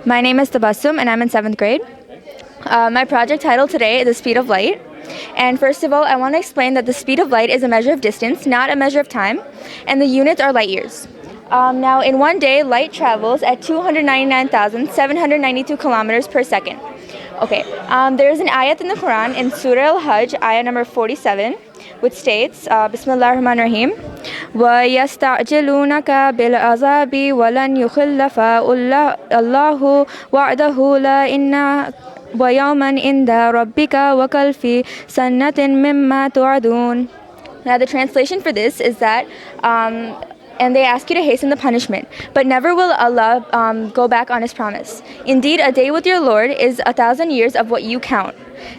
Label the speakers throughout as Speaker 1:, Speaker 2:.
Speaker 1: My name is Tabassum and I'm in 7th grade. My project title today is the speed of light. And first of all, I want to explain that the speed of light is a measure of distance, not a measure of time, and the units are light years. Now, in one day, light travels at 299,792 kilometers per second. Okay, there is an ayat in the Quran in Surah Al-Hajj, ayah number 47, which states, Bismillah ar-Rahman ar-Rahim, وَيَسْتَعْجِلُونَكَ بِالْعَذَابِ وَلَنْ يُخِلَّفَ اللَّهُ وَعْدَهُ لَإِنَّ وَيَوْمًا عِنْدَ رَبِّكَ وَكَلْفِ سَنَّةٍ مِّمَّا تُعَدُونَ. Now, the translation for this is that and they ask you to hasten the punishment, but never will Allah go back on His promise. Indeed, a day with your Lord is 1,000 years of what you count.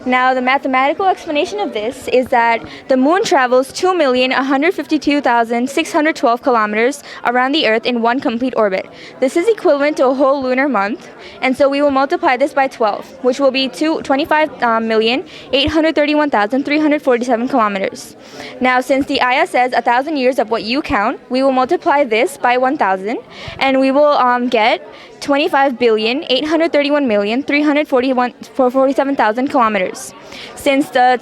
Speaker 1: Now, the mathematical explanation of this is that the moon travels 2,152,612 kilometers around the Earth in one complete orbit. This is equivalent to a whole lunar month, and so we will multiply this by 12, which will be 25,831,347 kilometers. Now, since the ayah says 1,000 years of what you count, we will multiply this by 1,000, and we will get 25,831,347,000 kilometers. Since the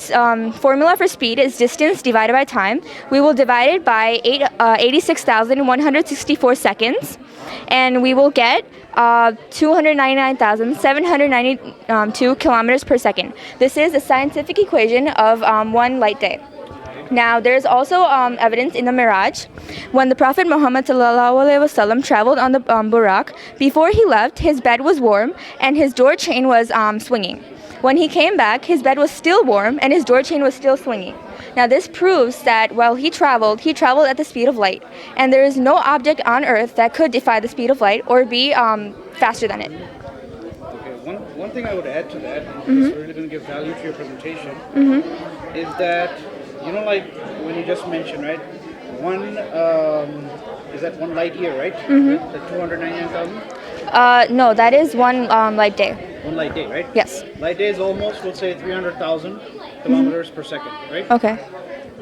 Speaker 1: formula for speed is distance divided by time, we will divide it by 86,164 seconds, and we will get 299,792 kilometers per second. This is a scientific equation of one light day. Now, there is also evidence in the Miraj. When the Prophet Muhammad ﷺ traveled on the Buraq, before he left, his bed was warm and his door chain was swinging. When he came back, his bed was still warm and his door chain was still swinging. Now, this proves that while he traveled at the speed of light, and there is no object on Earth that could defy the speed of light or be faster than it.
Speaker 2: Okay, one thing I would add to that, and this is really going to give value to your presentation, is that like when you just mentioned, right? Is that one light year, right? The 299,000?
Speaker 1: No, that is one light day.
Speaker 2: One light day, right?
Speaker 1: Yes.
Speaker 2: Light day is almost, let's say, 300,000 kilometers per second, right?
Speaker 1: Okay.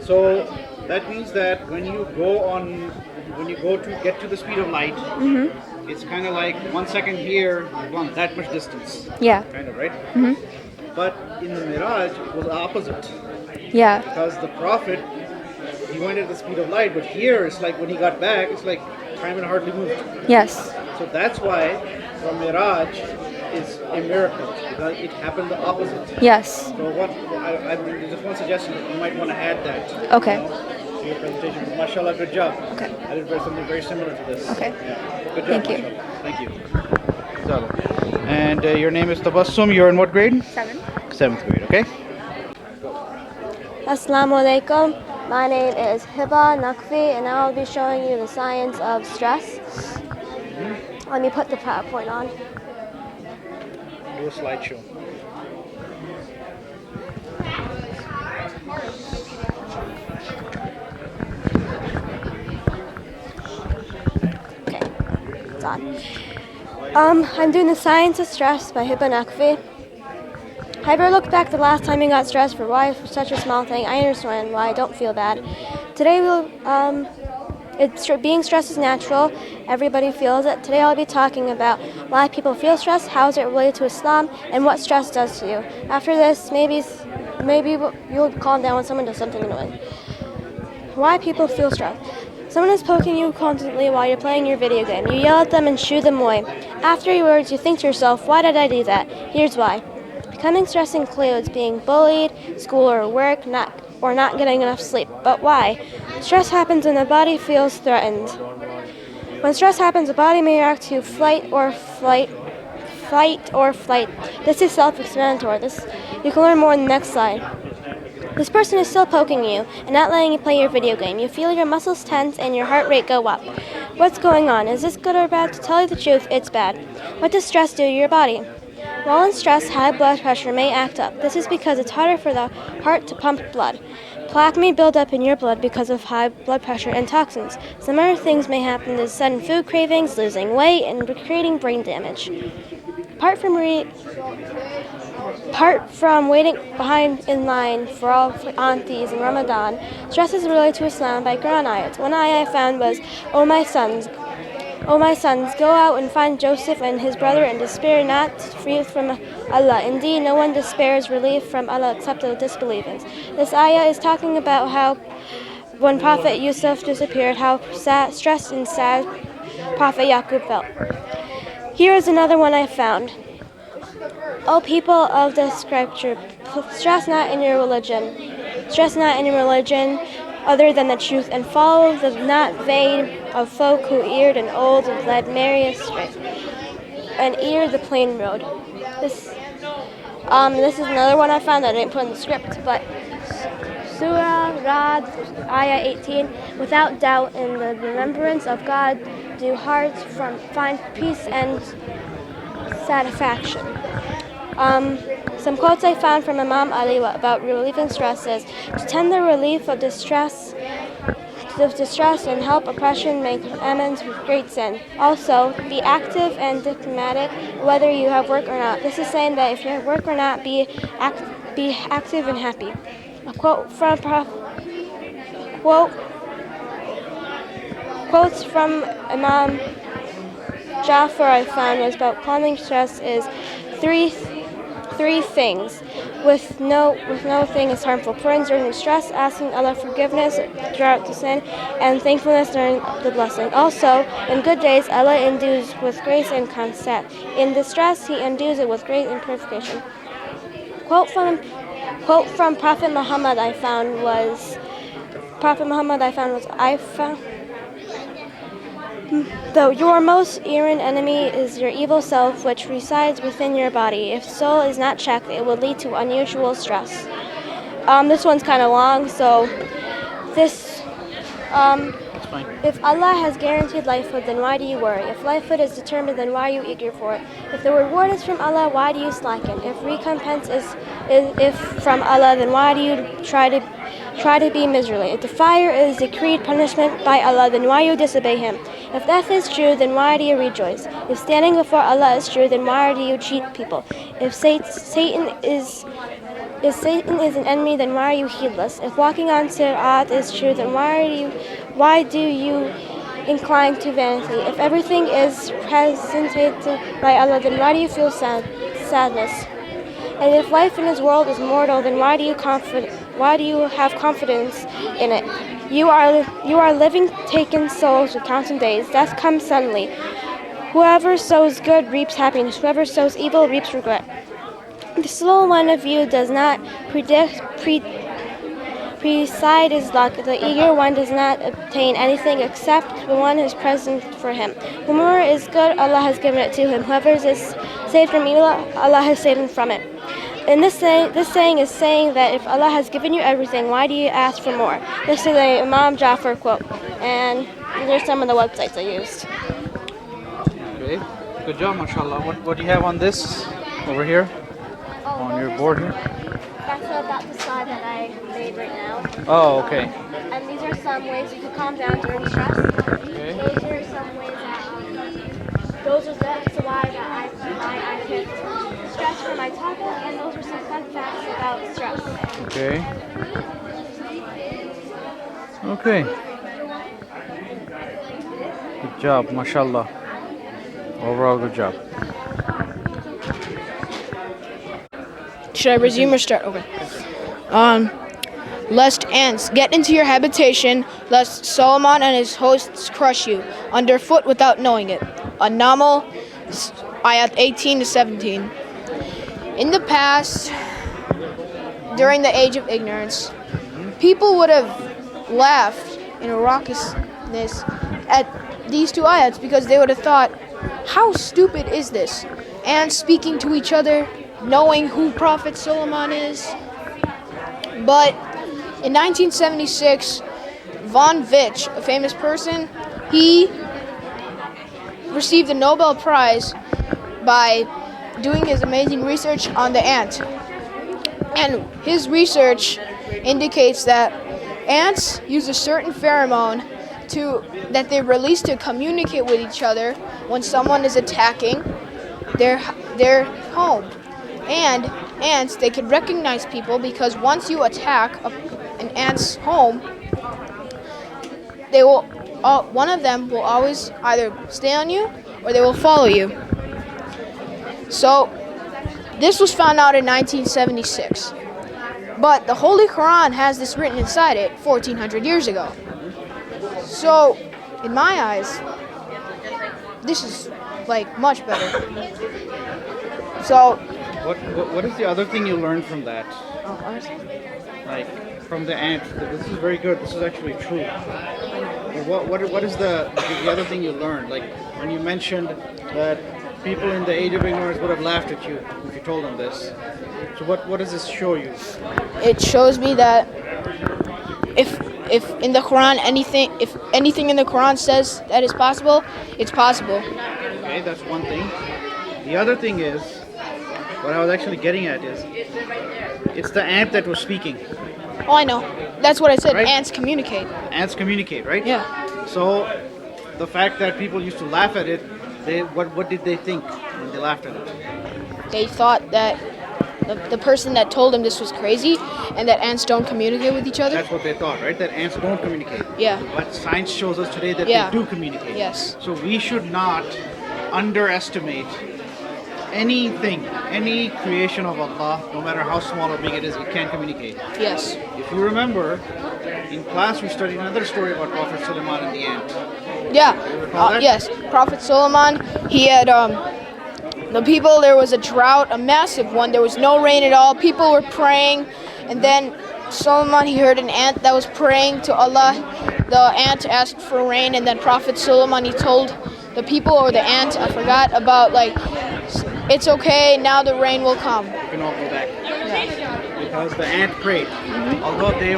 Speaker 2: So that means that when you go to get to the speed of light, it's kind of like 1 second here, you've gone that much distance.
Speaker 1: Yeah.
Speaker 2: Kind of, right? But in the Miraj, it was the opposite.
Speaker 1: Yeah.
Speaker 2: Because the Prophet, he went at the speed of light, but here it's like when he got back, it's like time had hardly moved.
Speaker 1: Yes.
Speaker 2: So that's why the Miraj is a miracle, because it happened the opposite.
Speaker 1: Yes.
Speaker 2: So there's just one suggestion that you might want to add that.
Speaker 1: Okay.
Speaker 2: To your presentation. Mashallah, good job.
Speaker 1: Okay.
Speaker 2: I did something very similar to this.
Speaker 1: Okay.
Speaker 2: Yeah. Good job.
Speaker 1: Thank you.
Speaker 2: Thank you. And your name is Tabassum. You're in what grade?
Speaker 1: 7th.
Speaker 2: 7th grade, okay?
Speaker 3: Assalamu alaikum. My name is Hiba Naqvi, and I'll be showing you the science of stress. Let me put the PowerPoint on.
Speaker 2: Do a slideshow.
Speaker 3: Okay, it's on. I'm doing the science of stress by Hiba Naqvi. Have you ever looked back the last time you got stressed for why for such a small thing? I understand why. I don't feel bad. Today being stressed is natural. Everybody feels it. Today I'll be talking about why people feel stressed, how is it related to Islam, and what stress does to you. After this, maybe you'll calm down when someone does something annoying. Why people feel stressed. Someone is poking you constantly while you're playing your video game. You yell at them and shoo them away. Afterwards, you think to yourself, why did I do that? Here's why. Becoming stressed includes being bullied, school or work, not getting enough sleep. But why? Stress happens when the body feels threatened. When stress happens, the body may react to fight or flight. This is self-explanatory. You can learn more in the next slide. This person is still poking you and not letting you play your video game. You feel your muscles tense and your heart rate go up. What's going on? Is this good or bad? To tell you the truth, it's bad. What does stress do to your body? While in stress, high blood pressure may act up. This is because it's harder for the heart to pump blood. Plaque may build up in your blood because of high blood pressure and toxins. Some other things may happen as sudden food cravings, losing weight, and creating brain damage. Apart from waiting behind in line for all aunties in Ramadan, stress is related to Islam by Quran ayats. One ayah I found was, "O my sons, O my sons, go out and find Joseph and his brother, and despair not free from Allah. Indeed, no one despairs relief from Allah except the disbelievers. This ayah is talking about how when Prophet Yusuf disappeared, how stressed and sad Prophet Yaqub felt. Here is another one I found. O people of the scripture, stress not in your religion. Stress not in your religion other than the truth, and follow the not vain of folk who eared and old and led Mary astray, and ear the plain road. This is another one I found that I didn't put in the script, but Surah Rad, Ayah 18, without doubt in the remembrance of God do hearts find peace and satisfaction. Some quotes I found from Imam Ali about relieving stress is, to tend the relief of distress and help oppression make amends with great sin. Also, be active and diplomatic whether you have work or not. This is saying that if you have work or not, be active and happy. A quote from quotes from Imam Jafar I found was about calming stress is three things. With no thing is harmful. Praying during stress, asking Allah forgiveness throughout the sin, and thankfulness during the blessing. Also, in good days, Allah endues with grace and consent. In distress, He endues it with grace and purification. Quote from Prophet Muhammad I found was, Though your most errant enemy is your evil self, which resides within your body. If soul is not checked, it will lead to unusual stress. This one's kind of long, so this.
Speaker 2: That's fine.
Speaker 3: If Allah has guaranteed lifehood, then why do you worry? If lifehood is determined, then why are you eager for it? If the reward is from Allah, why do you slacken? If recompense is from Allah, then why do you try to be miserly? If the fire is decreed punishment by Allah, then why you disobey Him? If death is true, then why do you rejoice? If standing before Allah is true, then why do you cheat people? If Satan is an enemy, then why are you heedless? If walking on Sirat is true, then why do you incline to vanity? If everything is presented by Allah, then why do you feel sadness? And if life in this world is mortal, then why do you have confidence in it? You are living, taken souls with counting days. Death comes suddenly. Whoever sows good reaps happiness. Whoever sows evil reaps regret. The slow one of you does not preside his luck. The eager one does not obtain anything except the one who is present for him. Whomever is good, Allah has given it to him. Whoever is saved from evil, Allah has saved him from it. And this saying is saying that if Allah has given you everything, why do you ask for more? This is a Imam Jafar quote, and these are some of the websites I used.
Speaker 2: Okay, good job, mashallah. What do you have on this over here? On your board here?
Speaker 3: That's about the slide that I made right now.
Speaker 2: Oh, okay.
Speaker 3: And these are some ways you can calm down during stress.
Speaker 2: Okay.
Speaker 3: Those are some ways that's why I picked stress for my topic, and those are some fun facts about stress.
Speaker 2: Okay. Okay. Good job, mashallah. Overall, good job.
Speaker 4: Should I resume or start over? Lest ants get into your habitation, lest Solomon and his hosts crush you underfoot without knowing it. An-Naml, ayat 18 to 17. In the past, during the age of ignorance, people would have laughed in raucousness at these two ayats because they would have thought, how stupid is this? Ants speaking to each other, knowing who Prophet Solomon is. But in 1976, von Vitch, a famous person, he received the Nobel Prize by doing his amazing research on the ant. And his research indicates that ants use a certain pheromone that they release to communicate with each other when someone is attacking their home. And ants, they can recognize people because once you attack an ant's home, they will one of them will always either stay on you or they will follow you. So this was found out in 1976. But the Holy Quran has this written inside it 1400 years ago. So, in my eyes, this is like much better. So,
Speaker 2: What is the other thing you learned from that? Like from the ant? This is very good. This is actually true. What is the other thing you learned? Like when you mentioned that people in the age of ignorance would have laughed at you if you told them this. So what does this show you?
Speaker 4: it shows me that if in the Quran if anything in the Quran says that is possible, it's possible.
Speaker 2: Okay, that's one thing. The other thing is, what I was actually getting at is, it's the ant that was speaking.
Speaker 4: Oh, I know. That's what I said.
Speaker 2: Right?
Speaker 4: Ants communicate.
Speaker 2: Ants communicate, right?
Speaker 4: Yeah.
Speaker 2: So, the fact that people used to laugh at it, what did they think when they laughed at it?
Speaker 4: They thought that the person that told them this was crazy and that ants don't communicate with each other.
Speaker 2: That's what they thought, right? That ants don't communicate.
Speaker 4: Yeah.
Speaker 2: But science shows us today that
Speaker 4: Yeah.
Speaker 2: they do communicate.
Speaker 4: Yes.
Speaker 2: So we should not underestimate anything, any creation of Allah, no matter how small or big it is, it can communicate.
Speaker 4: Yes.
Speaker 2: If you remember, in class we studied another story about Prophet Sulaiman and the ant.
Speaker 4: Yeah.
Speaker 2: recall that?
Speaker 4: Yes. Prophet Solomon, he had the people, there was a drought, a massive one. There was no rain at all. People were praying. And then Solomon, he heard an ant that was praying to Allah. The ant asked for rain. And then Prophet Solomon, he told the people, or the ant, I forgot, about like, it's okay, now the rain will come.
Speaker 2: You can all go back.
Speaker 4: Yeah.
Speaker 2: Because the ant prayed. Although they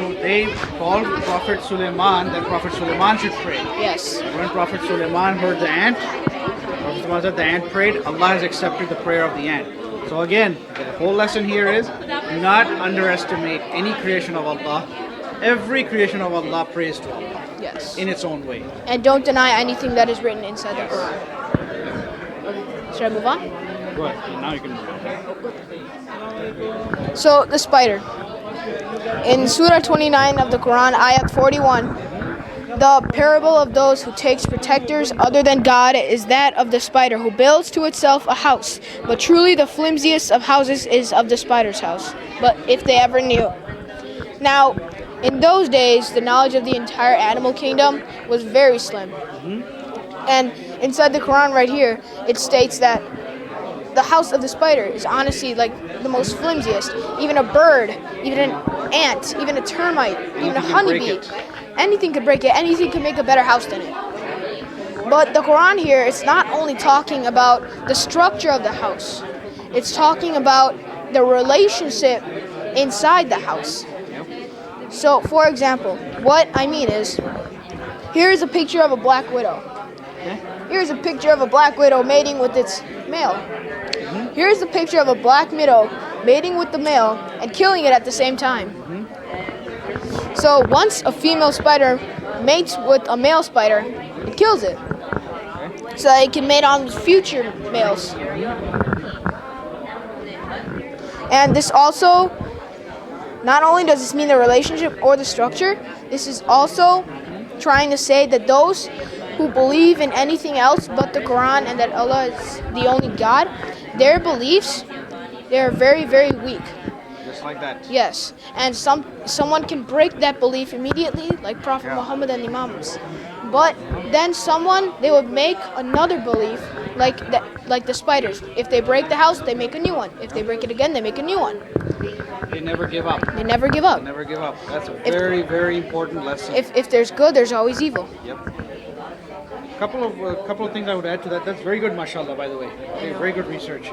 Speaker 2: called Prophet Sulaiman that Prophet Sulaiman should pray.
Speaker 4: Yes.
Speaker 2: When Prophet Sulaiman heard the ant, Prophet Sulaiman said the ant prayed, Allah has accepted the prayer of the ant. So again, the whole lesson here is, do not underestimate any creation of Allah. Every creation of Allah prays to Allah
Speaker 4: Yes.
Speaker 2: in its own way.
Speaker 4: And don't deny anything that is written inside the Quran. Should I move on?
Speaker 2: Go ahead. Now you can move on.
Speaker 4: So, the spider. In Surah 29 of the Quran, Ayat 41, the parable of those who takes protectors other than God is that of the spider who builds to itself a house. But truly the flimsiest of houses is of the spider's house. But if they ever knew. Now, in those days, the knowledge of the entire animal kingdom was very slim. And inside the Quran right here, it states that the house of the spider is honestly like the most flimsiest. Even a bird, even an ant, even a termite, even a
Speaker 2: can break
Speaker 4: honeybee.
Speaker 2: it.
Speaker 4: Anything could break it. Anything could make a better house than it. But the Quran here, it's not only talking about the structure of the house. It's talking about the relationship inside the house. So, for example, what I mean is, here is a picture of a black widow. Here's a picture of a black widow mating with its male. Here's a picture of a black widow mating with the male and killing it at the same time. So once a female spider mates with a male spider, it kills it. So that it can mate on future males. And this also, not only does this mean the relationship or the structure, this is also trying to say that those who believe in anything else but the Quran and that Allah is the only God, their beliefs, they're very, very weak.
Speaker 2: Just like that.
Speaker 4: Yes, and someone can break that belief immediately, like Prophet Muhammad and Imams. But then they would make another belief, like the spiders. If they break the house, they make a new one. If they break it again, they make a new one.
Speaker 2: They never give up.
Speaker 4: They never give up.
Speaker 2: Never give up. That's a very, very important lesson.
Speaker 4: If there's good, there's always evil.
Speaker 2: Yep. Couple of things I would add to that. That's very good, mashallah, by the way. Okay, very good research.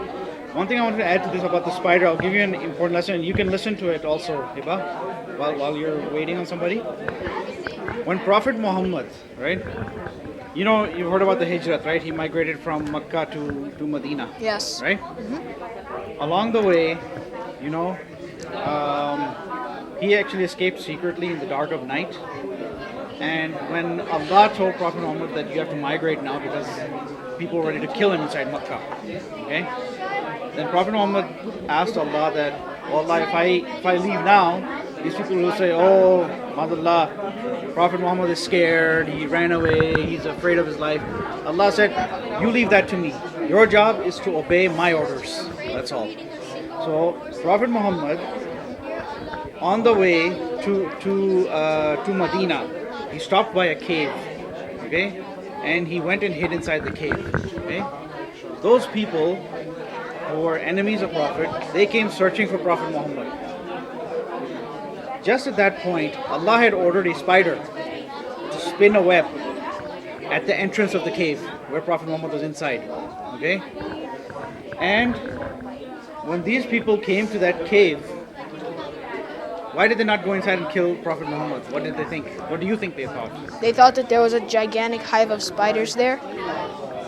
Speaker 2: One thing I wanted to add to this about the spider, I'll give you an important lesson, and you can listen to it also, Hiba, while you're waiting on somebody. When Prophet Muhammad, right? You know, you've heard about the Hijrat, right? He migrated from Mecca to Medina.
Speaker 4: Yes.
Speaker 2: Right? Along the way, you know, he actually escaped secretly in the dark of night. And when Allah told Prophet Muhammad that you have to migrate now because people were ready to kill him inside Mecca, okay? Then Prophet Muhammad asked Allah that, oh Allah, if I leave now, these people will say, oh, Madallah, Prophet Muhammad is scared, he ran away, he's afraid of his life. Allah said, you leave that to me. Your job is to obey my orders. That's all. So Prophet Muhammad, on the way to Medina, he stopped by a cave, okay, and he went and hid inside the cave. Okay, those people who were enemies of Prophet, they came searching for Prophet Muhammad. Just at that point, Allah had ordered a spider to spin a web at the entrance of the cave where Prophet Muhammad was inside. Okay, and when these people came to that cave, why did they not go inside and kill Prophet Muhammad? What did they think? What do you think they thought?
Speaker 4: They thought that there was a gigantic hive of spiders there,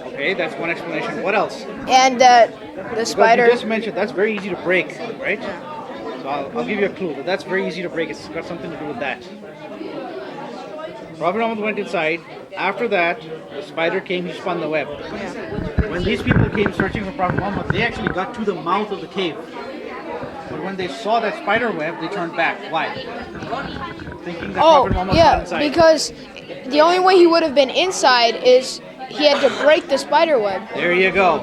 Speaker 2: Okay, that's one explanation. What else?
Speaker 4: and that the
Speaker 2: Because
Speaker 4: spider.
Speaker 2: you just mentioned that's very easy to break, right? So I'll give you a clue. That's very easy to break. It's got something to do with that. Prophet Muhammad went inside. After that, the spider came. He spun the web. When these people came searching for Prophet Muhammad, they actually got to the mouth of the cave. But when they saw that spider web, they turned back. Why? Thinking that
Speaker 4: Oh,
Speaker 2: Prophet Muhammad was not
Speaker 4: yeah,
Speaker 2: inside.
Speaker 4: because the only way he would have been inside is he had to break the spider web.
Speaker 2: There you go.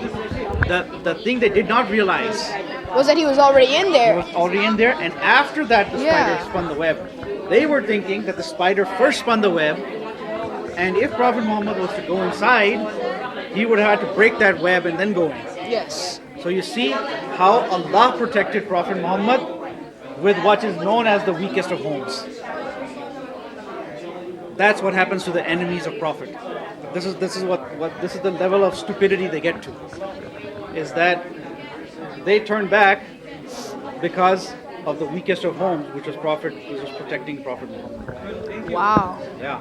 Speaker 2: The thing they did not realize
Speaker 4: Was that he was already in
Speaker 2: it
Speaker 4: there?
Speaker 2: was already in there, and after that, the
Speaker 4: Yeah.
Speaker 2: spider spun the web. They were thinking that the spider first spun the web, and if Prophet Muhammad was to go inside, he would have had to break that web and then go in.
Speaker 4: Yes.
Speaker 2: So you see how Allah protected Prophet Muhammad with what is known as the weakest of homes. That's what happens to the enemies of Prophet. This is the level of stupidity they get to. Is that they turn back because of the weakest of homes, which was protecting Prophet Muhammad.
Speaker 4: Wow.
Speaker 2: Yeah.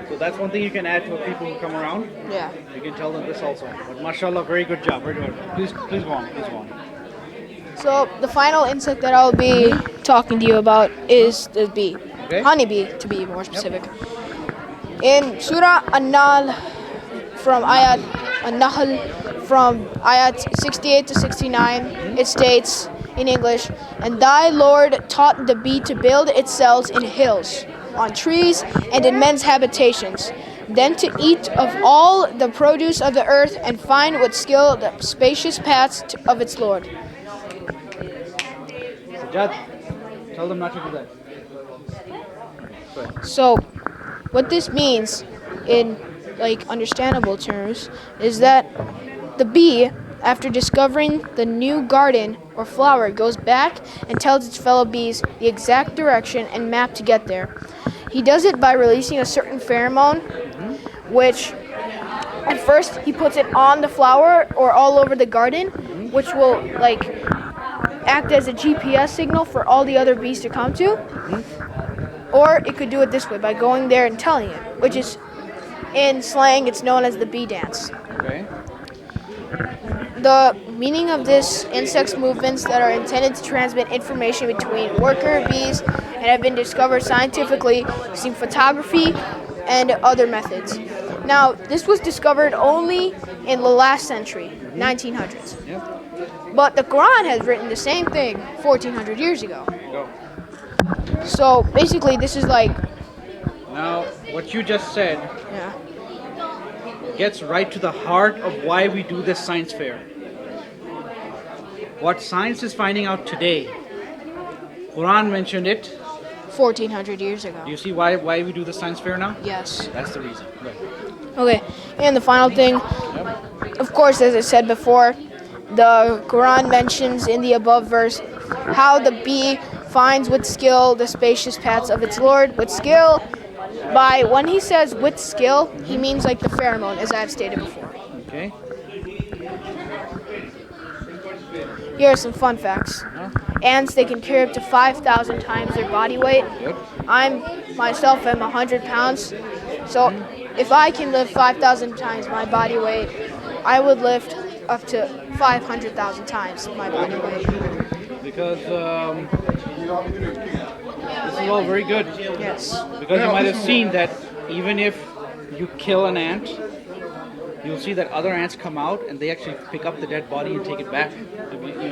Speaker 2: So that's one thing you can add to people who come around.
Speaker 4: Yeah.
Speaker 2: You can tell them this also. But mashallah, very good job. Very good. Please go on. Please go on.
Speaker 4: So the final insect that I'll be talking to you about is the bee.
Speaker 2: Okay.
Speaker 4: Honeybee, to be more specific. In Surah An-Nahl, from Ayat An-Nahl, from Ayat 68 to 69, it states in English, "And thy Lord taught the bee to build its cells in hills, on trees, and in men's habitations, then to eat of all the produce of the earth, and find with skill the spacious paths of its Lord."
Speaker 2: Sajjad, tell them not to do that.
Speaker 4: So, what this means, in understandable terms, is that the bee, after discovering the new garden or flower, goes back and tells its fellow bees the exact direction and map to get there. He does it by releasing a certain pheromone, which at first he puts it on the flower or all over the garden, which will act as a GPS signal for all the other bees to come to. Or it could do it this way, by going there and telling it, which is, in slang, it's known as the bee dance.
Speaker 2: Okay.
Speaker 4: The meaning of this insect's movements that are intended to transmit information between worker bees and have been discovered scientifically using photography and other methods. Now, this was discovered only in the last century, 1900s.
Speaker 2: Yep.
Speaker 4: But the Quran has written the same thing 1400 years ago.
Speaker 2: There you go.
Speaker 4: So basically, this is
Speaker 2: Now, what you just said
Speaker 4: yeah.
Speaker 2: gets right to the heart of why we do this science fair. What science is finding out today, Quran mentioned it.
Speaker 4: 1400 years ago.
Speaker 2: Do you see why we do the science fair now?
Speaker 4: Yes.
Speaker 2: That's the reason. Right.
Speaker 4: Okay, and the final thing, of course, as I said before, the Quran mentions in the above verse how the bee finds with skill the spacious paths of its Lord. With skill, when he says with skill, he means like the pheromone, as I have stated before.
Speaker 2: Okay.
Speaker 4: Here are some fun facts. Ants, they can carry up to 5,000 times their body weight.
Speaker 2: Yep.
Speaker 4: I myself am 100 pounds, so if I can lift 5,000 times my body weight, I would lift up to 500,000 times my body weight.
Speaker 2: Because this is all very good.
Speaker 4: Yes.
Speaker 2: Because you might have seen that even if you kill an ant, you'll see that other ants come out and they actually pick up the dead body and take it back.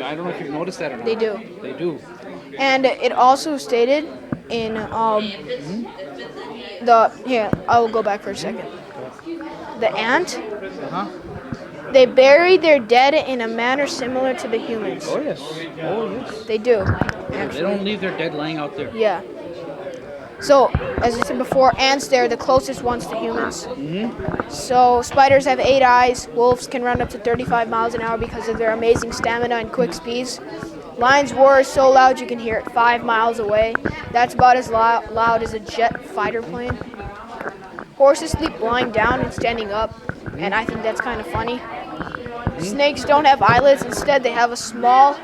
Speaker 2: I don't know if you've noticed that or not.
Speaker 4: They do.
Speaker 2: They do.
Speaker 4: And it also stated in I will go back for a second. The ant,
Speaker 2: Uh-huh.
Speaker 4: they bury their dead in a manner similar to the humans.
Speaker 2: Oh yes. Oh yes.
Speaker 4: They do.
Speaker 2: They don't leave their dead lying out there.
Speaker 4: Yeah. So, as I said before, ants, they're the closest ones to humans. So, spiders have 8 eyes. Wolves can run up to 35 miles an hour because of their amazing stamina and quick speeds. Lions roar so loud you can hear it 5 miles away. That's about as loud as a jet fighter plane. Horses sleep lying down and standing up, and I think that's kind of funny. Snakes don't have eyelids. Instead, they have a small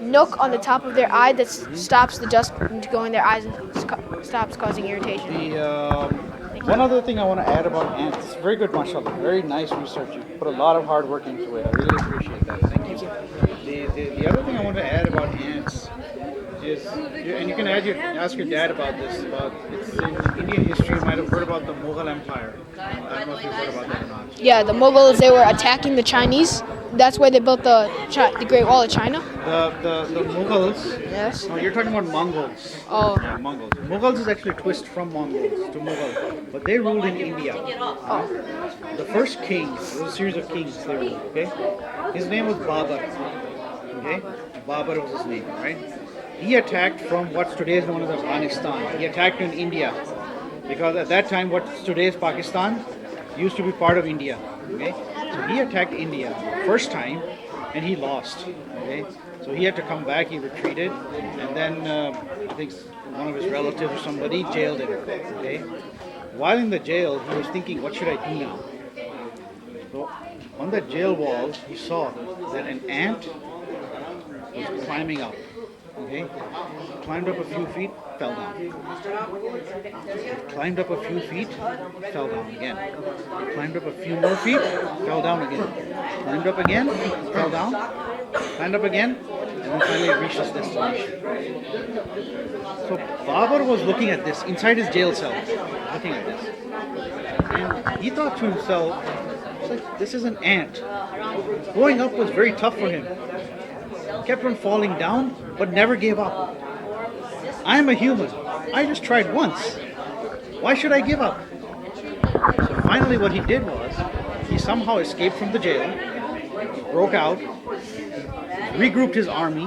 Speaker 4: nook on the top of their eye that stops the dust from going in their eyes and stops causing irritation.
Speaker 2: One other thing I want to add about ants. It's very good, mashallah. Very nice research. You put a lot of hard work into it. I really appreciate that. Thank you. The other thing I want to add about ants is, and you can ask your dad about this. It's in Indian history. You might have heard about the Mughal Empire. I don't know if you've heard about that or not.
Speaker 4: Yeah, the Mughals, they were attacking the Chinese. That's where they built the Great Wall of China.
Speaker 2: The Mughals.
Speaker 4: Yes.
Speaker 2: No, you're talking about Mongols.
Speaker 4: Oh.
Speaker 2: Yeah, Mongols. Mughals is actually a twist from Mongols to Mughal, but they ruled in India.
Speaker 4: Oh.
Speaker 2: The first king, there was a series of kings they ruled. Okay, his name was Babur. Okay, Babur was his name, right? He attacked from what's today is known as Afghanistan. He attacked in India because at that time, what's today is Pakistan used to be part of India. Okay, so he attacked India first time, and he lost. Okay, so he had to come back. He retreated, and then I think one of his relatives or somebody jailed him. Okay, while in the jail, he was thinking, "What should I do now?" So on the jail wall, he saw that an ant was climbing up. Okay, climbed up a few feet, fell down. Climbed up a few feet, fell down again. Climbed up a few more feet, fell down again. Climbed up again, fell down. Climbed up again, and then finally reached his destination. So Babur was looking at this inside his jail cell, looking at this, and he thought to himself, it's like, "This is an ant." Going up was very tough for him. Kept on falling down, but never gave up. I'm a human. I just tried once. Why should I give up? So finally what he did was, he somehow escaped from the jail, broke out, regrouped his army,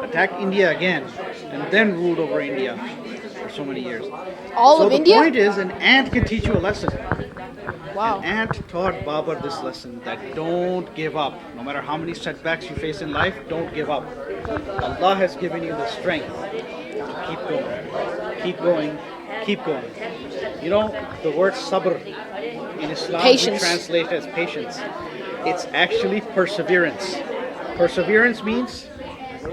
Speaker 2: attacked India again, and then ruled over India for so many years.
Speaker 4: All
Speaker 2: so
Speaker 4: of
Speaker 2: the
Speaker 4: India?
Speaker 2: point is, an ant can teach you a lesson.
Speaker 4: Wow.
Speaker 2: An ant taught Babur this lesson, that don't give up. No matter how many setbacks you face in life, don't give up. Allah has given you the strength to keep going. Keep going. Keep going. You know, the word sabr in Islam
Speaker 4: Patience.
Speaker 2: we translate as patience. It's actually perseverance. Perseverance means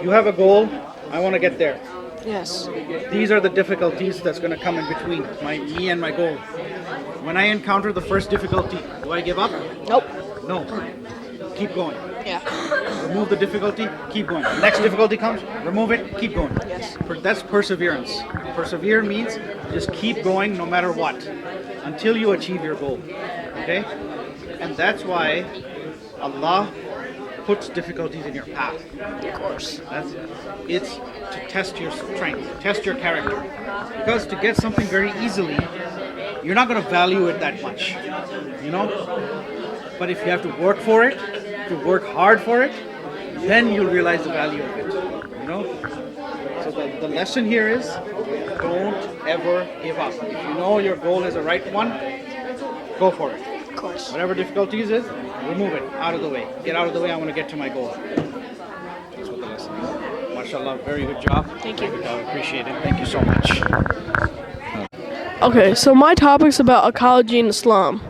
Speaker 2: you have a goal, I want to get there.
Speaker 4: Yes.
Speaker 2: These are the difficulties that's going to come in between me and my goal. When I encounter the first difficulty, do I give up?
Speaker 4: Nope.
Speaker 2: No. Keep going.
Speaker 4: Yeah.
Speaker 2: Remove the difficulty, keep going. Next difficulty comes, remove it, keep going.
Speaker 4: Yes.
Speaker 2: That's perseverance. Persevere means just keep going no matter what until you achieve your goal. Okay? And that's why Allah puts difficulties in your path.
Speaker 4: Of course.
Speaker 2: It's to test your strength, test your character. Because to get something very easily, you're not going to value it that much, you know? But if you have to work for it, to work hard for it, then you'll realize the value of it, you know? So the lesson here is, don't ever give up. If you know your goal is the right one, go for it.
Speaker 4: Of course.
Speaker 2: Whatever difficulties is, remove it out of the way. Get out of the way, I want to get to my goal. That's what the lesson is. MashaAllah, very good job.
Speaker 4: Thank you.
Speaker 2: I appreciate it. Thank you so much.
Speaker 5: Okay, so my topic's about ecology in Islam.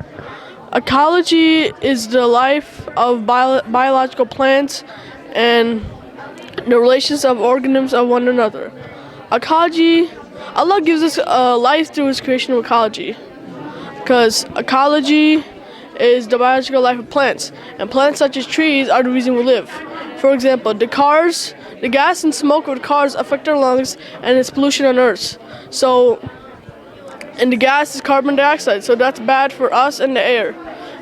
Speaker 5: Ecology is the life of biological plants and the relations of organisms of one another. Ecology, Allah gives us life through His creation of ecology, because ecology is the biological life of plants, and plants such as trees are the reason we live. For example, the gas and smoke of the cars affect our lungs, and it's pollution on Earth. And the gas is carbon dioxide, so that's bad for us and the air.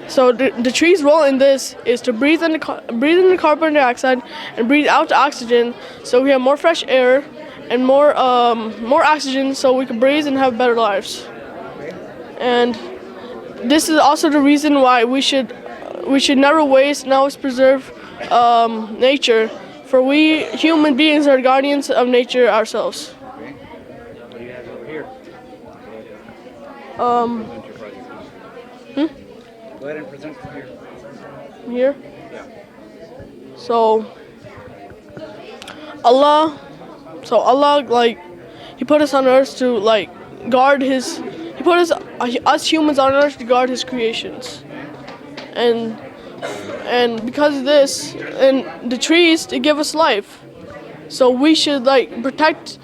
Speaker 5: So the tree's role in this is to breathe in the carbon dioxide and breathe out the oxygen, so we have more fresh air and more oxygen so we can breathe and have better lives. And this is also the reason why we should never waste and always preserve nature. For we human beings are guardians of nature ourselves.
Speaker 2: Okay. What do you have over here?
Speaker 5: Um,
Speaker 2: Go ahead and present from here.
Speaker 5: here.
Speaker 2: Yeah.
Speaker 5: So Allah, like, He put us on earth to like guard His. He put us humans on earth to guard His creations, and because of this, and the trees to give us life. So we should like protect.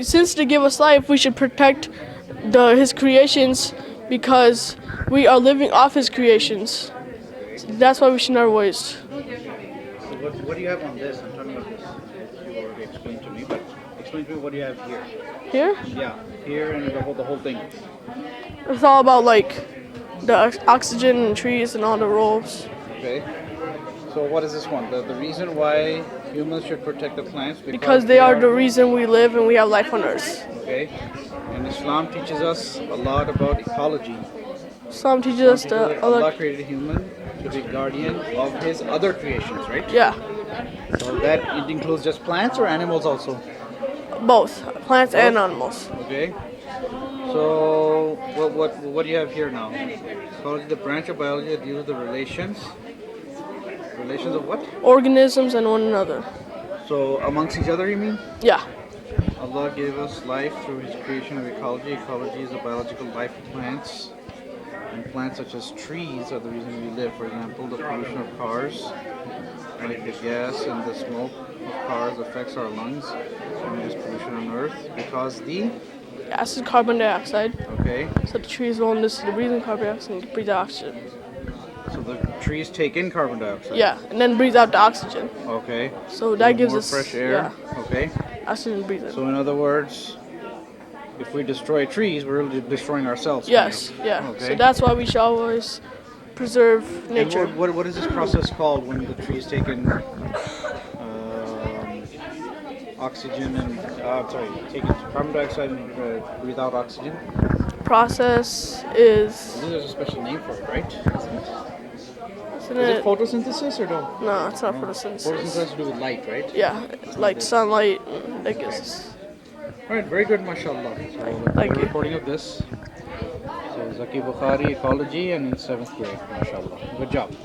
Speaker 5: Since they give us life, we should protect His creations because we are living off His creations. So that's why we should never waste.
Speaker 2: So what do you have on this? I'm talking about this. You already explained to me, but explain to me what do you have here?
Speaker 5: Here,
Speaker 2: Yeah, here and the whole thing.
Speaker 5: it's all about like the oxygen and trees and all the roles.
Speaker 2: Okay. So what is this one? The reason why humans should protect the plants
Speaker 5: Because they are the reason we live and we have life on earth.
Speaker 2: Okay. And Islam teaches us a lot about ecology.
Speaker 5: Some teaches us the
Speaker 2: Allah
Speaker 5: other.
Speaker 2: created human to be guardian of His other creations, right?
Speaker 5: Yeah,
Speaker 2: So that it includes just plants or animals also.
Speaker 5: both plants and animals.
Speaker 2: Okay. So what do you have here now? Ecology, the branch of biology that deals with the relations of what?
Speaker 5: Organisms and one another.
Speaker 2: So amongst each other, you mean?
Speaker 5: Yeah,
Speaker 2: Allah gave us life through His creation of ecology. Ecology is the biological life of plants. And plants such as trees are the reason we live. For example, the pollution of cars, like the gas and the smoke of cars affects our lungs. And there's pollution on earth because
Speaker 5: gas is carbon dioxide.
Speaker 2: okay,
Speaker 5: So the trees won't listen to breathing carbon dioxide and breathe out oxygen.
Speaker 2: so the trees take in carbon dioxide.
Speaker 5: Yeah, and then breathe out the oxygen.
Speaker 2: Okay.
Speaker 5: So that gives
Speaker 2: more
Speaker 5: us
Speaker 2: fresh air.
Speaker 5: Yeah,
Speaker 2: Okay.
Speaker 5: oxygen to breathe in.
Speaker 2: So in other words, if we destroy trees, we're really destroying ourselves.
Speaker 5: Yes, yeah.
Speaker 2: Okay.
Speaker 5: So that's why we should always preserve
Speaker 2: And
Speaker 5: nature.
Speaker 2: what is this process called when the trees take in oxygen and take in carbon dioxide and breathe out oxygen?
Speaker 5: Process is.
Speaker 2: There's a special name for it, right?
Speaker 5: Isn't
Speaker 2: Is it
Speaker 5: it?
Speaker 2: photosynthesis or no?
Speaker 5: No, it's not photosynthesis.
Speaker 2: Photosynthesis has to do with light, right?
Speaker 5: Yeah, like sunlight. That gives us.
Speaker 2: All right, very good, mashallah. So
Speaker 5: Thank
Speaker 2: we're
Speaker 5: you.
Speaker 2: recording of this. So Zaki Bukhari, Ecology, and in 7th grade, mashallah. Good job.